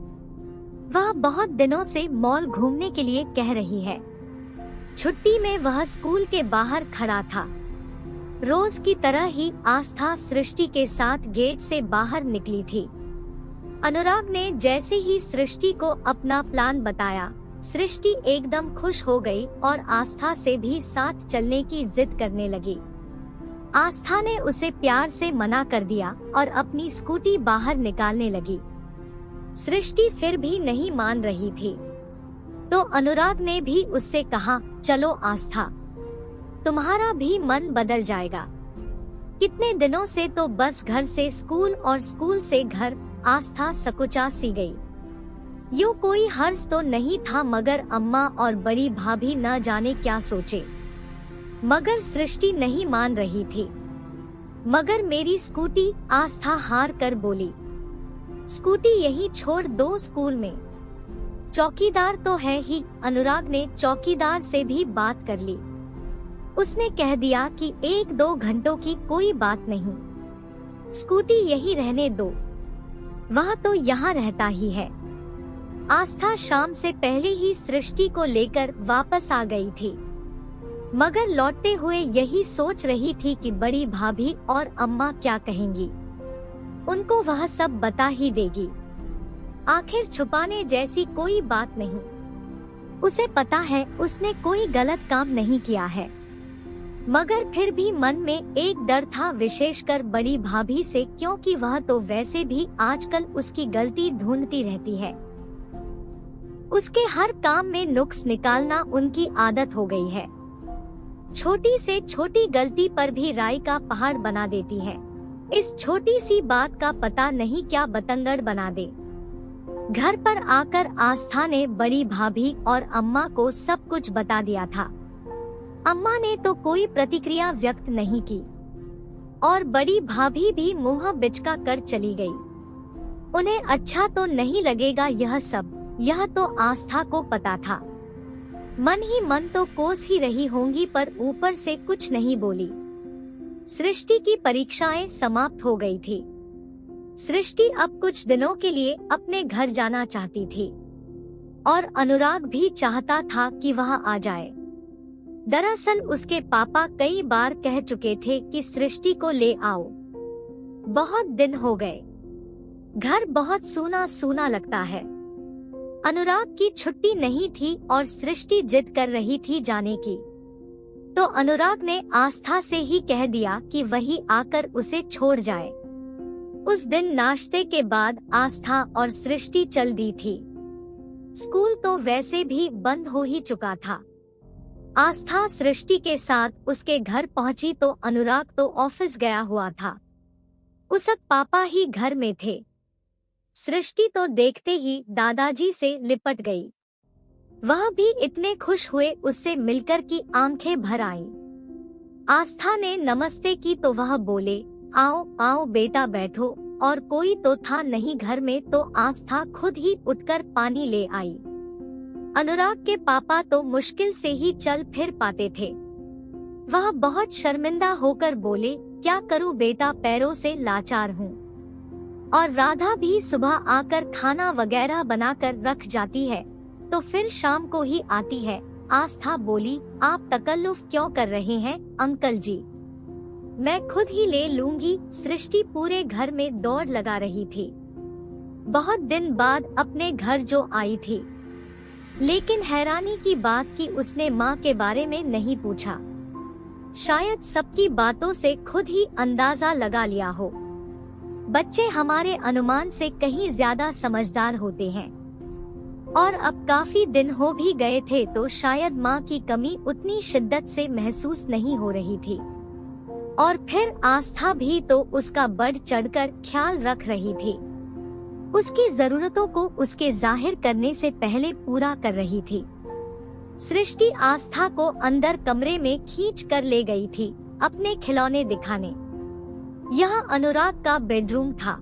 A: वह बहुत दिनों से मॉल घूमने के लिए कह रही है। छुट्टी में वह स्कूल के बाहर खड़ा था। रोज की तरह ही आस्था सृष्टि के साथ गेट से बाहर निकली थी। अनुराग ने जैसे ही सृष्टि को अपना प्लान बताया, सृष्टि एकदम खुश हो गई और आस्था से भी साथ चलने की जिद करने लगी। आस्था ने उसे प्यार से मना कर दिया और अपनी स्कूटी बाहर निकालने लगी। सृष्टि फिर भी नहीं मान रही थी, तो अनुराग ने भी उससे कहा, चलो आस्था, तुम्हारा भी मन बदल जाएगा। कितने दिनों से तो बस घर से स्कूल और स्कूल से घर। आस्था सकुचा सी गई। यूँ कोई हर्ष तो नहीं था, मगर अम्मा और बड़ी भाभी न जाने क्या सोचे। मगर सृष्टि नहीं मान रही थी। मगर मेरी स्कूटी, आस्था हार कर बोली। स्कूटी यही छोड़ दो, स्कूल में चौकीदार तो है ही। अनुराग ने चौकीदार से भी बात कर ली। उसने कह दिया कि 1-2 घंटों की कोई बात नहीं, स्कूटी यही रहने दो, वह तो यहाँ रहता ही है। आस्था शाम से पहले ही सृष्टि को लेकर वापस आ गई थी, मगर लौटते हुए यही सोच रही थी कि बड़ी भाभी और अम्मा क्या कहेंगी। उनको वह सब बता ही देगी। आखिर छुपाने जैसी कोई बात नहीं। उसे पता है उसने कोई गलत काम नहीं किया है, मगर फिर भी मन में एक डर था, विशेषकर बड़ी भाभी से, क्योंकि वह तो वैसे भी आजकल उसकी गलती ढूंढती रहती है। उसके हर काम में नुक्स निकालना उनकी आदत हो गई है। छोटी से छोटी गलती पर भी राई का पहाड़ बना देती है। इस छोटी सी बात का पता नहीं क्या बतंगड़ बना दे। घर पर आकर आस्था ने बड़ी भाभी और अम्मा को सब कुछ बता दिया था। अम्मा ने तो कोई प्रतिक्रिया व्यक्त नहीं की और बड़ी भाभी भी मुंह बिचका कर चली गई। उन्हें अच्छा तो नहीं लगेगा यह सब, यह तो आस्था को पता था। मन ही मन तो कोस ही रही होंगी, पर ऊपर से कुछ नहीं बोली। सृष्टि की परीक्षाएं समाप्त हो गई थी। सृष्टि अब कुछ दिनों के लिए अपने घर जाना चाहती थी और अनुराग भी चाहता था कि वह आ जाए। दरअसल उसके पापा कई बार कह चुके थे कि सृष्टि को ले आओ। बहुत दिन हो गए, घर बहुत सूना सूना लगता है। अनुराग की छुट्टी नहीं थी और सृष्टि जिद कर रही थी जाने की, तो अनुराग ने आस्था से ही कह दिया कि वही आकर उसे छोड़ जाए। उस दिन नाश्ते के बाद आस्था और सृष्टि चल दी थी। स्कूल तो वैसे भी बंद हो ही चुका था। आस्था सृष्टि के साथ उसके घर पहुंची तो अनुराग तो ऑफिस गया हुआ था। उस वक्त पापा ही घर में थे। सृष्टि तो देखते ही दादाजी से लिपट गई। वह भी इतने खुश हुए उससे मिलकर कि आंखें भर आईं। आस्था ने नमस्ते की तो वह बोले, आओ आओ बेटा बैठो, और कोई तो था नहीं घर में, तो आस्था खुद ही उठकर पानी ले आई। अनुराग के पापा तो मुश्किल से ही चल फिर पाते थे। वह बहुत शर्मिंदा होकर बोले, क्या करूं बेटा, पैरों से लाचार हूं। और राधा भी सुबह आकर खाना वगैरह बनाकर रख जाती है, तो फिर शाम को ही आती है। आस्था बोली, आप तकल्लुफ क्यों कर रहे हैं अंकल जी, मैं खुद ही ले लूंगी। सृष्टि पूरे घर में दौड़ लगा रही थी। बहुत दिन बाद अपने घर जो आई थी, लेकिन हैरानी की बात कि उसने माँ के बारे में नहीं पूछा। शायद सबकी बातों से खुद ही अंदाजा लगा लिया हो। बच्चे हमारे अनुमान से कहीं ज्यादा समझदार होते हैं। और अब काफी दिन हो भी गए थे, तो शायद माँ की कमी उतनी शिद्दत से महसूस नहीं हो रही थी। और फिर आस्था भी तो उसका बढ़ चढ़कर ख्याल रख रही थी। उसकी जरूरतों को उसके जाहिर करने से पहले पूरा कर रही थी। सृष्टि आस्था को अंदर कमरे में खींच कर ले गई थी अपने खिलौने दिखाने। यह अनुराग का बेडरूम था।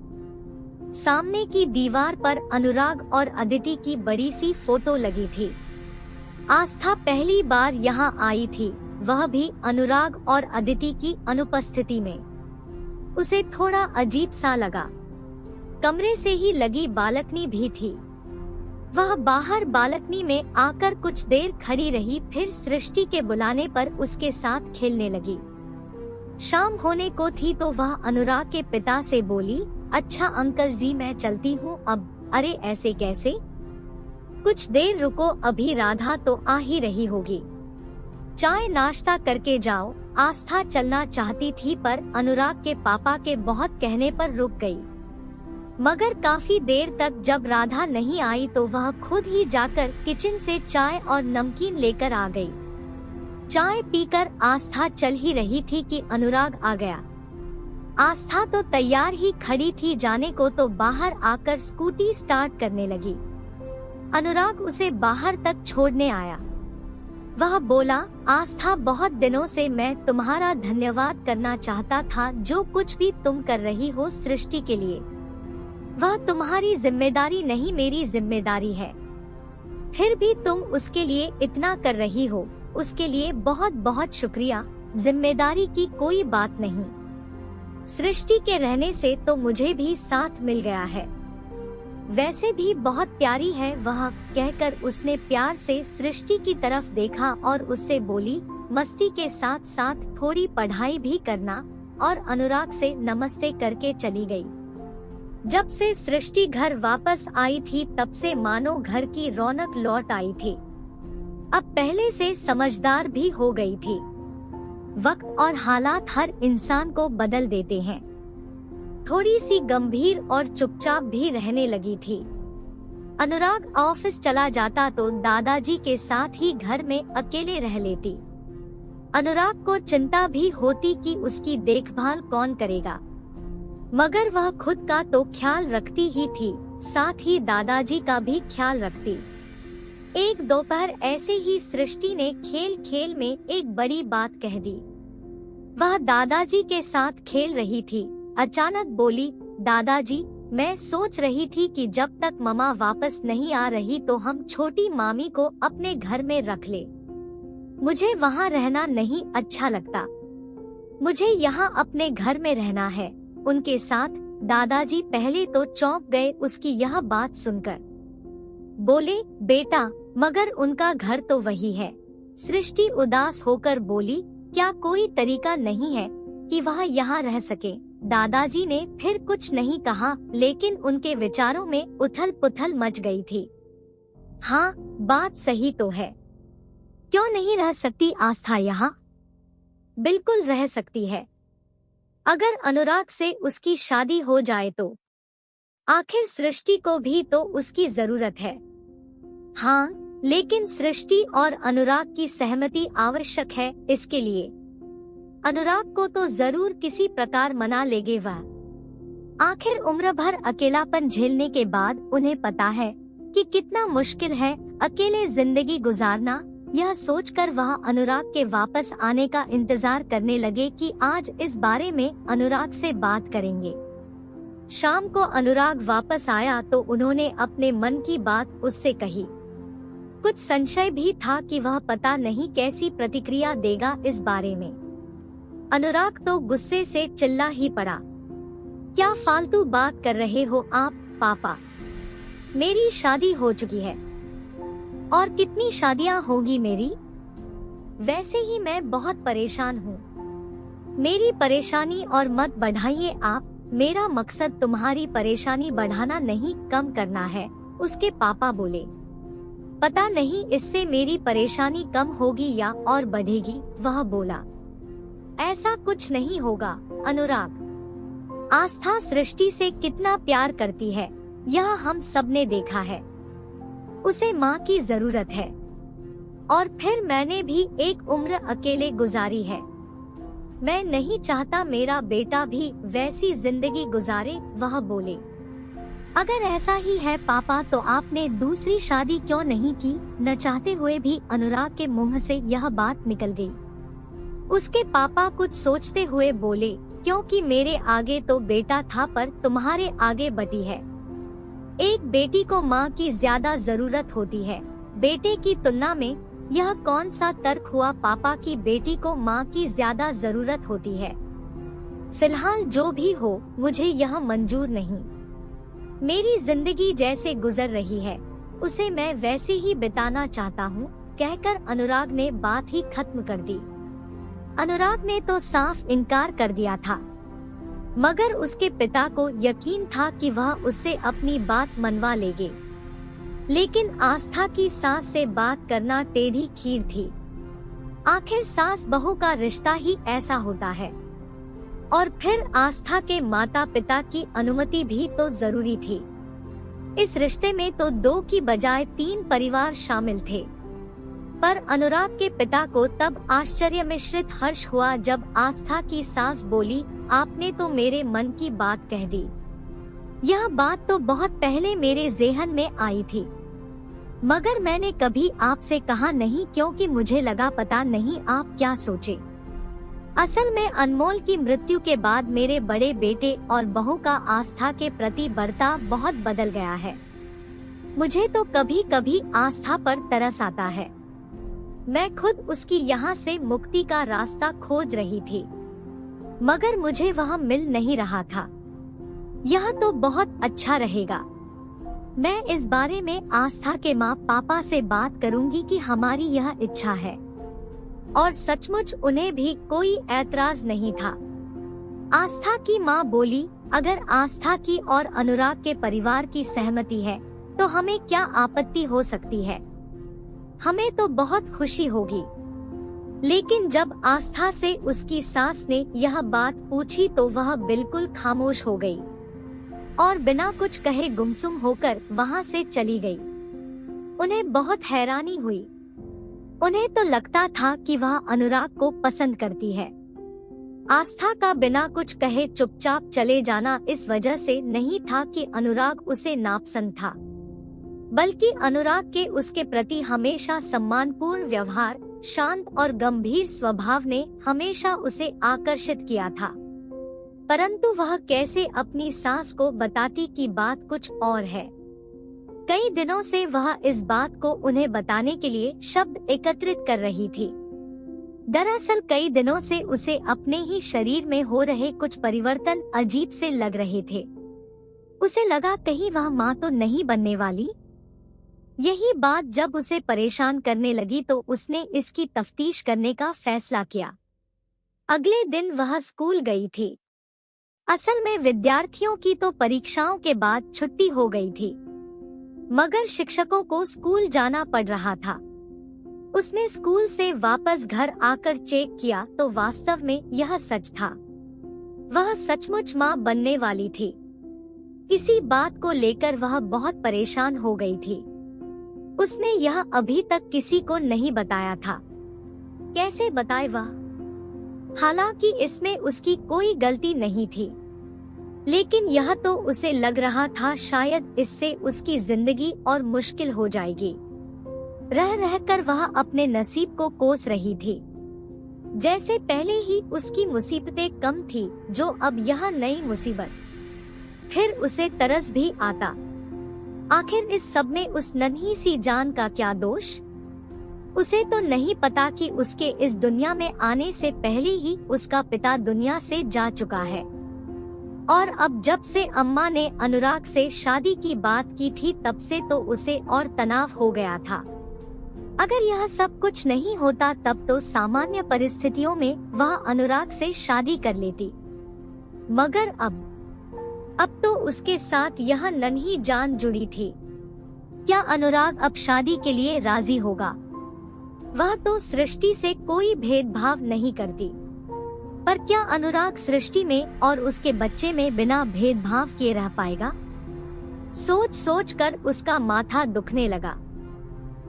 A: सामने की दीवार पर अनुराग और अदिति की बड़ी सी फोटो लगी थी। आस्था पहली बार यहाँ आई थी, वह भी अनुराग और अदिति की अनुपस्थिति में। उसे थोड़ा अजीब सा लगा। कमरे से ही लगी बालकनी भी थी। वह बाहर बालकनी में आकर कुछ देर खड़ी रही, फिर सृष्टि के बुलाने पर उसके साथ खेलने लगी। शाम होने को थी तो वह अनुराग के पिता से बोली, अच्छा अंकल जी मैं चलती हूँ अब। अरे ऐसे कैसे, कुछ देर रुको, अभी राधा तो आ ही रही होगी, चाय नाश्ता करके जाओ। आस्था चलना चाहती थी पर अनुराग के पापा के बहुत कहने पर रुक गई। मगर काफी देर तक जब राधा नहीं आई तो वह खुद ही जाकर किचन से चाय और नमकीन लेकर आ गई। चाय पीकर आस्था चल ही रही थी कि अनुराग आ गया। आस्था तो तैयार ही खड़ी थी जाने को, तो बाहर आकर स्कूटी स्टार्ट करने लगी। अनुराग उसे बाहर तक छोड़ने आया। वह बोला, आस्था बहुत दिनों से मैं तुम्हारा धन्यवाद करना चाहता था, जो कुछ भी तुम कर रही हो सृष्टि के लिए, वह तुम्हारी जिम्मेदारी नहीं मेरी जिम्मेदारी है। फिर भी तुम उसके लिए इतना कर रही हो, उसके लिए बहुत बहुत शुक्रिया। जिम्मेदारी की कोई बात नहीं, सृष्टि के रहने से तो मुझे भी साथ मिल गया है, वैसे भी बहुत प्यारी है वह, कहकर उसने प्यार से सृष्टि की तरफ देखा और उससे बोली, मस्ती के साथ साथ थोड़ी पढ़ाई भी करना, और अनुराग से नमस्ते करके चली गई। जब से सृष्टि घर वापस आई थी तब से मानो घर की रौनक लौट आई थी। अब पहले से समझदार भी हो गई थी। वक्त और हालात हर इंसान को बदल देते हैं। थोड़ी सी गंभीर और चुपचाप भी रहने लगी थी। अनुराग ऑफिस चला जाता तो दादाजी के साथ ही घर में अकेले रह लेती। अनुराग को चिंता भी होती कि उसकी देखभाल कौन करेगा, मगर वह खुद का तो ख्याल रखती ही थी, साथ ही दादाजी का भी ख्याल रखती। एक दोपहर ऐसे ही सृष्टि ने खेल खेल में एक बड़ी बात कह दी। वह दादाजी के साथ खेल रही थी, अचानक बोली, दादाजी मैं सोच रही थी कि जब तक मम्मा वापस नहीं आ रही तो हम छोटी मामी को अपने घर में रख ले। मुझे वहाँ रहना नहीं अच्छा लगता, मुझे यहाँ अपने घर में रहना है उनके साथ। दादाजी पहले तो चौंक गए उसकी यह बात सुनकर, बोले, बेटा मगर उनका घर तो वही है। सृष्टि उदास होकर बोली, क्या कोई तरीका नहीं है कि वह यहाँ रह सके? दादाजी ने फिर कुछ नहीं कहा, लेकिन उनके विचारों में उथल पुथल मच गई थी। हाँ बात सही तो है, क्यों नहीं रह सकती आस्था यहाँ? बिल्कुल रह सकती है, अगर अनुराग से उसकी शादी हो जाए तो। आखिर सृष्टि को भी तो उसकी जरूरत है। हाँ लेकिन सृष्टि और अनुराग की सहमति आवश्यक है, इसके लिए अनुराग को तो जरूर किसी प्रकार मना लेगे वह। आखिर उम्र भर अकेलापन झेलने के बाद उन्हें पता है कि कितना मुश्किल है अकेले जिंदगी गुजारना। यह सोचकर वह अनुराग के वापस आने का इंतजार करने लगे कि आज इस बारे में अनुराग से बात करेंगे। शाम को अनुराग वापस आया तो उन्होंने अपने मन की बात उससे कही। कुछ संशय भी था कि वह पता नहीं कैसी प्रतिक्रिया देगा इस बारे में। अनुराग तो गुस्से से चिल्ला ही पड़ा, क्या फालतू बात कर रहे हो आप पापा? मेरी शादी हो चुकी है, और कितनी शादियां होगी मेरी? वैसे ही मैं बहुत परेशान हूँ, मेरी परेशानी और मत बढ़ाइए आप। मेरा मकसद तुम्हारी परेशानी बढ़ाना नहीं कम करना है, उसके पापा बोले। पता नहीं इससे मेरी परेशानी कम होगी या और बढ़ेगी, वह बोला। ऐसा कुछ नहीं होगा अनुराग, आस्था सृष्टि से कितना प्यार करती है यह हम सब ने देखा है, उसे माँ की जरूरत है, और फिर मैंने भी एक उम्र अकेले गुजारी है। मैं नहीं चाहता मेरा बेटा भी वैसी जिंदगी गुजारे, वह बोले। अगर ऐसा ही है पापा तो आपने दूसरी शादी क्यों नहीं की? न चाहते हुए भी अनुराग के मुंह से यह बात निकल गई। उसके पापा कुछ सोचते हुए बोले, क्योंकि मेरे आगे तो बेटा था पर तुम्हारे आगे बेटी है। एक बेटी को माँ की ज्यादा जरूरत होती है बेटे की तुलना में। यह कौन सा तर्क हुआ पापा की बेटी को माँ की ज्यादा जरूरत होती है? फिलहाल जो भी हो मुझे यह मंजूर नहीं। मेरी जिंदगी जैसे गुजर रही है उसे मैं वैसे ही बिताना चाहता हूँ, कहकर अनुराग ने बात ही खत्म कर दी। अनुराग ने तो साफ इनकार कर दिया था, मगर उसके पिता को यकीन था कि वह उससे अपनी बात मनवा लेंगे। लेकिन आस्था की सास से बात करना टेढ़ी खीर थी। आखिर सास बहू का रिश्ता ही ऐसा होता है। और फिर आस्था के माता पिता की अनुमति भी तो जरूरी थी। इस रिश्ते में तो 2 की बजाय 3 परिवार शामिल थे। पर अनुराग के पिता को तब आश्चर्य मिश्रित हर्ष हुआ जब आस्था की सास बोली, आपने तो मेरे मन की बात कह दी। यह बात तो बहुत पहले मेरे ज़हन में आई थी, मगर मैंने कभी आपसे कहा नहीं, क्योंकि मुझे लगा पता नहीं आप क्या सोचे। असल में अनमोल की मृत्यु के बाद मेरे बड़े बेटे और बहू का आस्था के प्रति बर्ताव बहुत बदल गया है। मुझे तो कभी कभी आस्था पर तरस आता है। मैं खुद उसकी यहाँ से मुक्ति का रास्ता खोज रही थी, मगर मुझे वह मिल नहीं रहा था। यह तो बहुत अच्छा रहेगा। मैं इस बारे में आस्था के माँ पापा से बात करूंगी कि हमारी यह इच्छा है। और सचमुच उन्हें भी कोई ऐतराज नहीं था। आस्था की माँ बोली, अगर आस्था की और अनुराग के परिवार की सहमति है तो हमें क्या आपत्ति हो सकती है। हमें तो बहुत खुशी होगी। लेकिन जब आस्था से उसकी सास ने यह बात पूछी तो वह बिल्कुल खामोश हो गई और बिना कुछ कहे गुमसुम होकर वहां से चली गई। उन्हें बहुत हैरानी हुई। उन्हें तो लगता था कि वह अनुराग को पसंद करती है। आस्था का बिना कुछ कहे चुपचाप चले जाना इस वजह से नहीं था कि अनुराग उसे नापसंद था, बल्कि अनुराग के उसके प्रति हमेशा सम्मानपूर्ण व्यवहार, शांत और गंभीर स्वभाव ने हमेशा उसे आकर्षित किया था। परंतु वह कैसे अपनी सास को बताती कि बात कुछ और है। कई दिनों से वह इस बात को उन्हें बताने के लिए शब्द एकत्रित कर रही थी। दरअसल कई दिनों से उसे अपने ही शरीर में हो रहे कुछ परिवर्तन अजीब से लग रहे थे। उसे लगा कहीं वह माँ तो नहीं बनने वाली। यही बात जब उसे परेशान करने लगी तो उसने इसकी तफ्तीश करने का फैसला किया। अगले दिन वह स्कूल गई थी। असल में विद्यार्थियों की तो परीक्षाओं के बाद छुट्टी हो गई थी, मगर शिक्षकों को स्कूल जाना पड़ रहा था। उसने स्कूल से वापस घर आकर चेक किया तो वास्तव में यह सच था। वह सचमुच माँ बनने वाली थी। इसी बात को लेकर वह बहुत परेशान हो गई थी। उसने यह अभी तक किसी को नहीं बताया था। कैसे बताए वह? हालांकि इसमें उसकी कोई गलती नहीं थी, लेकिन यह तो उसे लग रहा था शायद इससे उसकी जिंदगी और मुश्किल हो जाएगी। रह रहकर वह अपने नसीब को कोस रही थी। जैसे पहले ही उसकी मुसीबतें कम थी, जो अब यह नई मुसीबत। फिर उसे तरस भी आता। आखिर इस सब में उस नन्ही सी जान का क्या दोष? उसे तो नहीं पता कि उसके इस दुनिया में आने से पहले ही उसका पिता दुनिया से जा चुका है। और अब जब से अम्मा ने अनुराग से शादी की बात की थी तब से तो उसे और तनाव हो गया था। अगर यह सब कुछ नहीं होता तब तो सामान्य परिस्थितियों में वह अनुराग से शादी कर लेती, मगर अब तो उसके साथ यह नन्ही जान जुड़ी थी। क्या अनुराग अब शादी के लिए राजी होगा? वह तो सृष्टि से कोई भेदभाव नहीं करती, पर क्या अनुराग सृष्टि में और उसके बच्चे में बिना भेदभाव किए रह पाएगा? सोच सोच कर उसका माथा दुखने लगा।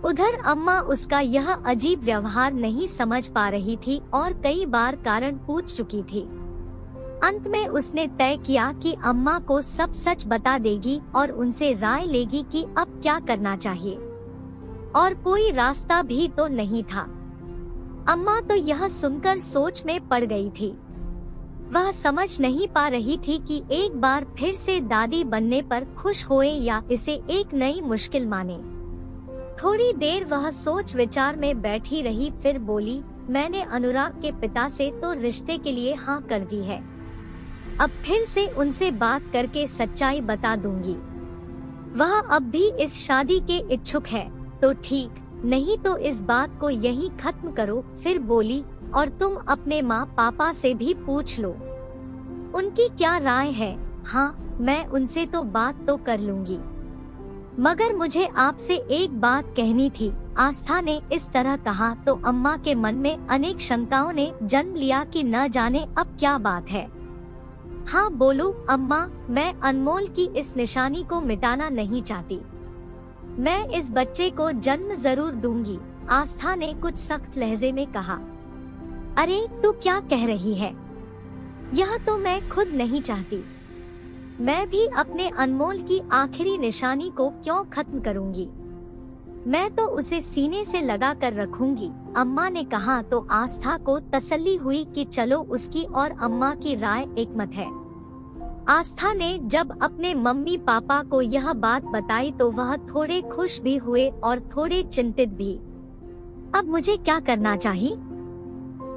A: उधर अम्मा उसका यह अजीब व्यवहार नहीं समझ पा रही थी और कई बार कारण पूछ चुकी थी। अंत में उसने तय किया कि अम्मा को सब सच बता देगी और उनसे राय लेगी कि अब क्या करना चाहिए। और कोई रास्ता भी तो नहीं था। अम्मा तो यह सुनकर सोच में पड़ गई थी। वह समझ नहीं पा रही थी कि एक बार फिर से दादी बनने पर खुश होए या इसे एक नई मुश्किल माने। थोड़ी देर वह सोच विचार में बैठी रही, फिर बोली, मैंने अनुराग के पिता से तो रिश्ते के लिए हाँ कर दी है। अब फिर से उनसे बात करके सच्चाई बता दूंगी। वह अब भी इस शादी के इच्छुक है तो ठीक, नहीं तो इस बात को यहीं खत्म करो। फिर बोली, और तुम अपने माँ पापा से भी पूछ लो, उनकी क्या राय है। हाँ, मैं उनसे तो बात तो कर लूंगी, मगर मुझे आपसे एक बात कहनी थी। आस्था ने इस तरह कहा तो अम्मा के मन में अनेक शंकाओं ने जन्म लिया कि न जाने अब क्या बात है। हाँ बोलो अम्मा, मैं अनमोल की इस निशानी को मिटाना नहीं चाहती। मैं इस बच्चे को जन्म जरूर दूंगी, आस्था ने कुछ सख्त लहजे में कहा। अरे तू क्या कह रही है, यह तो मैं खुद नहीं चाहती। मैं भी अपने अनमोल की आखिरी निशानी को क्यों खत्म करूंगी, मैं तो उसे सीने से लगा कर रखूंगी। अम्मा ने कहा तो आस्था को तसल्ली हुई कि चलो उसकी और अम्मा की राय एकमत है। आस्था ने जब अपने मम्मी पापा को यह बात बताई तो वह थोड़े खुश भी हुए और थोड़े चिंतित भी। अब मुझे क्या करना चाहिए,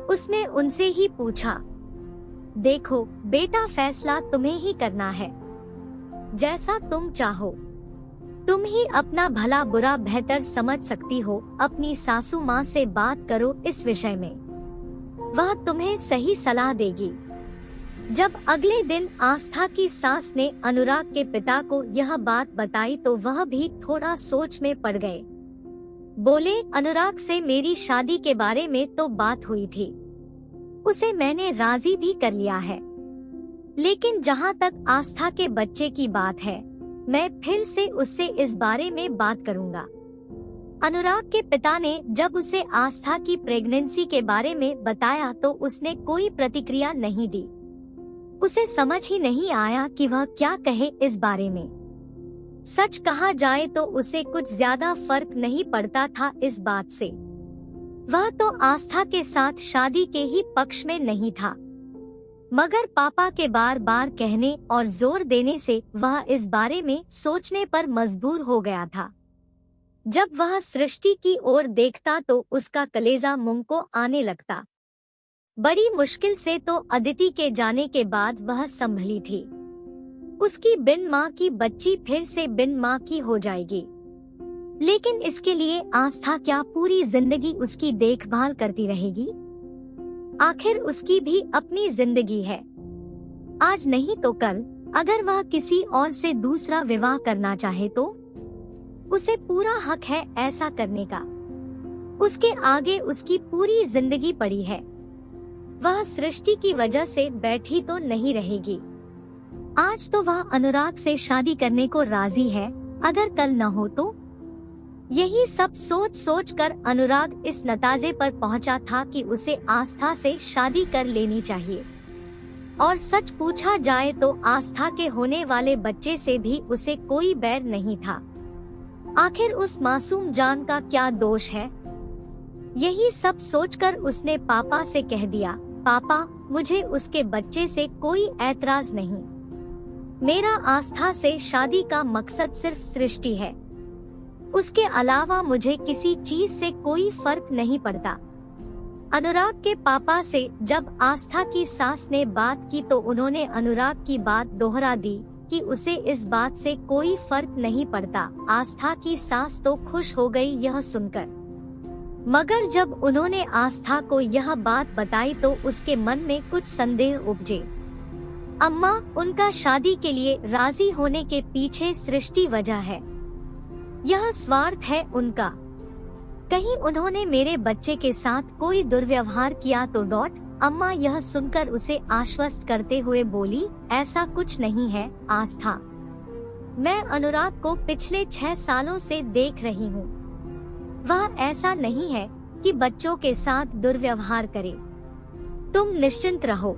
A: उसने उनसे ही पूछा। देखो बेटा, फैसला तुम्हें ही करना है, जैसा तुम चाहो। तुम ही अपना भला बुरा बेहतर समझ सकती हो। अपनी सासू माँ से बात करो इस विषय में, वह तुम्हें सही सलाह देगी। जब अगले दिन आस्था की सास ने अनुराग के पिता को यह बात बताई तो वह भी थोड़ा सोच में पड़ गए। बोले, अनुराग से मेरी शादी के बारे में तो बात हुई थी, उसे मैंने राजी भी कर लिया है, लेकिन जहाँ तक आस्था के बच्चे की बात है, मैं फिर से उससे इस बारे में बात करूंगा। अनुराग के पिता ने जब उसे आस्था की प्रेगनेंसी के बारे में बताया तो उसने कोई प्रतिक्रिया नहीं दी। उसे समझ ही नहीं आया कि वह क्या कहे इस बारे में। सच कहा जाए तो उसे कुछ ज्यादा फर्क नहीं पड़ता था इस बात से। वह तो आस्था के साथ शादी के ही पक्ष में नहीं था, मगर पापा के बार बार कहने और जोर देने से वह इस बारे में सोचने पर मजबूर हो गया था। जब वह सृष्टि की ओर देखता तो उसका कलेजा मुंह को आने लगता। बड़ी मुश्किल से तो अदिति के जाने के बाद वह संभली थी। उसकी बिन माँ की बच्ची फिर से बिन माँ की हो जाएगी, लेकिन इसके लिए आस्था क्या पूरी जिंदगी उसकी देखभाल करती रहेगी? आखिर उसकी भी अपनी जिंदगी है। आज नहीं तो कल अगर वह किसी और से दूसरा विवाह करना चाहे तो उसे पूरा हक है ऐसा करने का। उसके आगे उसकी पूरी जिंदगी पड़ी है। वह सृष्टि की वजह से बैठी तो नहीं रहेगी। आज तो वह अनुराग से शादी करने को राजी है, अगर कल न हो तो? यही सब सोच सोच कर अनुराग इस नतीजे पर पहुंचा था कि उसे आस्था से शादी कर लेनी चाहिए। और सच पूछा जाए तो आस्था के होने वाले बच्चे से भी उसे कोई बैर नहीं था। आखिर उस मासूम जान का क्या दोष है? यही सब सोचकर उसने पापा से कह दिया, पापा मुझे उसके बच्चे से कोई ऐतराज नहीं। मेरा आस्था से शादी का मकसद सिर्फ सृष्टि है, उसके अलावा मुझे किसी चीज से कोई फर्क नहीं पड़ता। अनुराग के पापा से जब आस्था की सास ने बात की तो उन्होंने अनुराग की बात दोहरा दी कि उसे इस बात से कोई फर्क नहीं पड़ता। आस्था की सास तो खुश हो गई यह सुनकर, मगर जब उन्होंने आस्था को यह बात बताई तो उसके मन में कुछ संदेह उपजे। अम्मा, उनका शादी के लिए राजी होने के पीछे सृष्टि वजह है, यह स्वार्थ है उनका। कहीं उन्होंने मेरे बच्चे के साथ कोई दुर्व्यवहार किया तो? अम्मा यह सुनकर उसे आश्वस्त करते हुए बोली, ऐसा कुछ नहीं है आस्था। मैं अनुराग को पिछले 6 सालों से देख रही हूँ। वह ऐसा नहीं है कि बच्चों के साथ दुर्व्यवहार करे। तुम निश्चिंत रहो।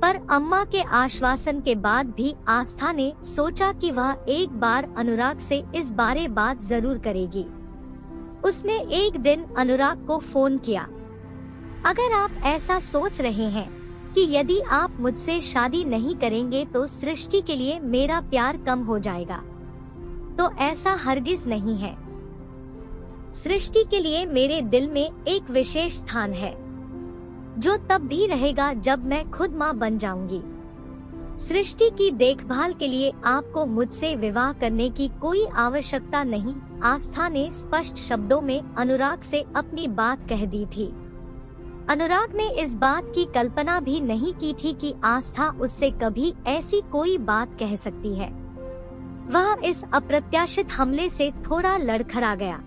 A: पर अम्मा के आश्वासन के बाद भी आस्था ने सोचा कि वह एक बार अनुराग से इस बारे बात जरूर करेगी। उसने एक दिन अनुराग को फोन किया। अगर आप ऐसा सोच रहे हैं कि यदि आप मुझसे शादी नहीं करेंगे तो सृष्टि के लिए मेरा प्यार कम हो जाएगा, तो ऐसा हरगिज नहीं है। सृष्टि के लिए मेरे दिल में एक विशेष स्थान है, जो तब भी रहेगा जब मैं खुद माँ बन जाऊंगी। सृष्टि की देखभाल के लिए आपको मुझसे विवाह करने की कोई आवश्यकता नहीं, आस्था ने स्पष्ट शब्दों में अनुराग से अपनी बात कह दी थी। अनुराग ने इस बात की कल्पना भी नहीं की थी कि आस्था उससे कभी ऐसी कोई बात कह सकती है। वह इस अप्रत्याशित हमले से थोड़ा लड़खड़ा गया।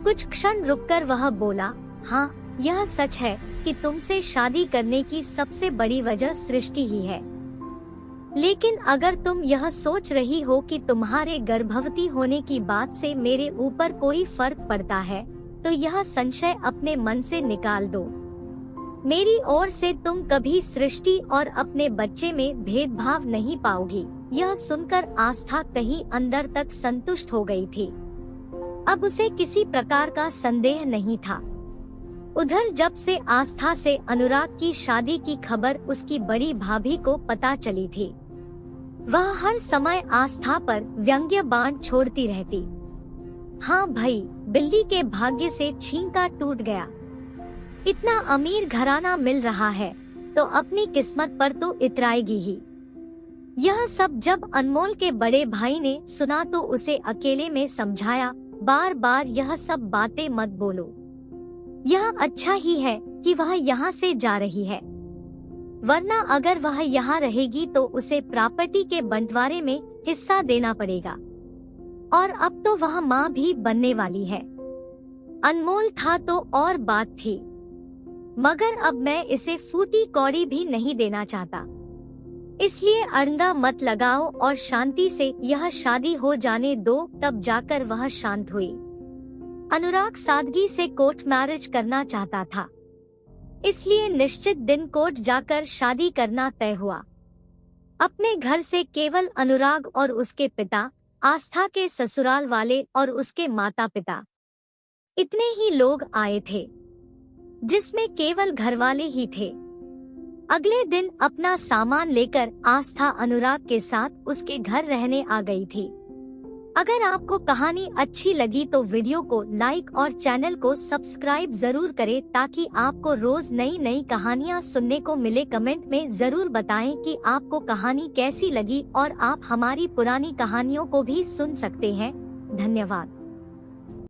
A: कुछ क्षण रुककर वह बोला, हाँ, यह सच है कि तुमसे शादी करने की सबसे बड़ी वजह सृष्टि ही है। लेकिन अगर तुम यह सोच रही हो कि तुम्हारे गर्भवती होने की बात से मेरे ऊपर कोई फर्क पड़ता है, तो यह संशय अपने मन से निकाल दो। मेरी ओर से तुम कभी सृष्टि और अपने बच्चे में भेदभाव नहीं पाओगी। यह सुनकर आस्था कहीं अंदर तक संतुष्ट हो गई थी। अब उसे किसी प्रकार का संदेह नहीं था। उधर जब से आस्था से अनुराग की शादी की खबर उसकी बड़ी भाभी को पता चली थी, वह हर समय आस्था पर व्यंग्य बाण छोड़ती रहती। हाँ भाई, बिल्ली के भाग्य से छींका टूट गया। इतना अमीर घराना मिल रहा है तो अपनी किस्मत पर तो इतराएगी ही। यह सब जब अनमोल के बड़े भाई ने सुना तो उसे अकेले में समझाया, बार बार यह सब बातें मत बोलो। यह अच्छा ही है कि वह यहाँ से जा रही है, वरना अगर वह यहाँ रहेगी तो उसे प्रॉपर्टी के बंटवारे में हिस्सा देना पड़ेगा। और अब तो वह माँ भी बनने वाली है। अनमोल था तो और बात थी, मगर अब मैं इसे फूटी कौड़ी भी नहीं देना चाहता। इसलिए अड़ंगा मत लगाओ और शांति से यह शादी हो जाने दो। तब जाकर वह शांत हुई। अनुराग सादगी से कोर्ट मैरिज करना चाहता था, इसलिए निश्चित दिन कोर्ट जाकर शादी करना तय हुआ। अपने घर से केवल अनुराग और उसके पिता, आस्था के ससुराल वाले और उसके माता पिता, इतने ही लोग आए थे, जिसमें केवल घरवाले ही थे। अगले दिन अपना सामान लेकर आस्था अनुराग के साथ उसके घर रहने आ गई थी। अगर आपको कहानी अच्छी लगी तो वीडियो को लाइक और चैनल को सब्सक्राइब जरूर करें, ताकि आपको रोज नई नई कहानियाँ सुनने को मिले। कमेंट में जरूर बताएं कि आपको कहानी कैसी लगी और आप हमारी पुरानी कहानियों को भी सुन सकते हैं। धन्यवाद।